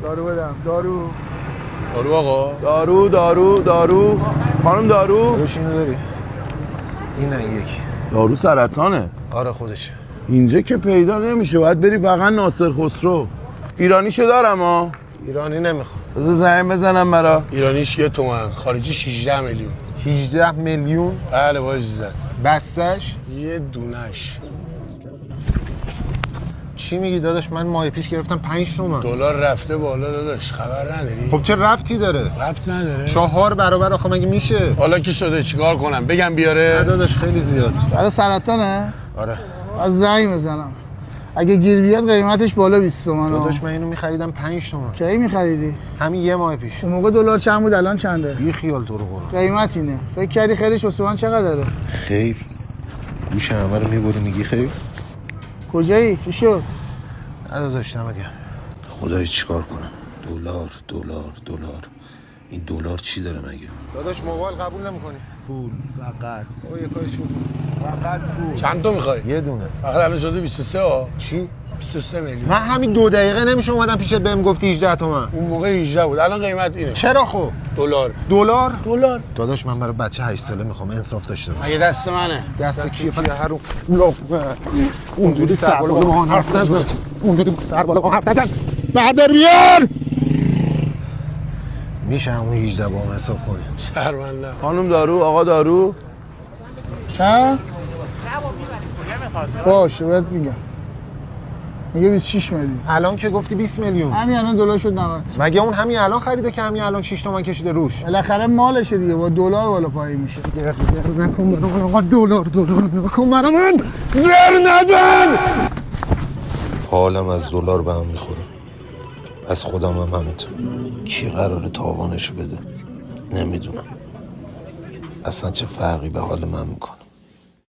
دارو بدم. دارو آقا. دارو خانم دارو. داروش اینو داری؟ این یکی دارو سرطانه. آره خودشه. اینجا که پیدا نمیشه، باید بری فقط ناصر خسرو. ایرانیشو دارم ها. ایرانی نمیخوام. بذار زنگ بزنم برا. ایرانیش 1 تومن، خارجیش 18 میلیون. 18 میلیون؟ بله با اجازت. بستش؟ یه دونش. چی میگی داداش؟ من ماه پیش گرفتم 5 تومن. دلار رفته بالا داداش، خبر نداری؟ خب چه ربطی داره؟ ربط نداره. 4 برابر آخه مگه میشه؟ حالا که شده چیکار کنم؟ بگم بیاره؟ نه داداش خیلی زیاد. برای سرطانه؟ آره. از زنگ بزنم. اگه گیر بیاد قیمتش بالا 20 تومن. داداش من اینو می‌خریدم 5 تومن. کی می‌خریدی؟ همین یه ماه پیش. اون موقع دلار چند بود الان چنده؟ بی خیال تو رو قرآن. قیمت اینه. فکر کردی خیرش واسه من چقدره؟ خیر. گوش همه رو میبری میگی خیر؟ کجایی؟ چی شد؟ نه داداش دمت گرم. خدای چیکار کنم؟ دلار این دلار چی داره مگه؟ داداش موبایل قبول نمی‌کنی؟ پول فقط. او یه کارش بکن. فقط پول. چند تا میخوای؟ یه دونه. فقط الان شده 23 ها. چی؟ 23 میلیون. من همین 2 دقیقه نمیشه اومدم پیشت بهم گفتی 18 تومن. اون موقع 18 بود، الان قیمت اینه. چرا خب؟ دلار. داداش من برای بچه 8 ساله میخوام انصاف داشته باش. مگه دست منه؟ دست کیه پس هر اونجوری سر بالا با من حرف نزن. اونجوری سر بالا با حرف نزن. بعد بیار. میشه همون 18 با هم حساب کنیم. شرمنده. خانم دارو، آقا دارو. چند؟ باشه بهت میگم. میگه 26 میلیون. الان که گفتی 20 میلیون. همین الان دلار شد 90. مگه اون همین الان خریده که همین الان 6 تومن کشیده روش؟ بالاخره مالشه دیگه، با دلار بالا پایین میشه. نکن برام آقا دلار نکن برام من زر نزن. حالم از دلار به هم میخوره. از خودم هم همینطور. کی قراره تاوانشو بده؟ نمیدونم. اصلا چه فرقی به حال من میکنه؟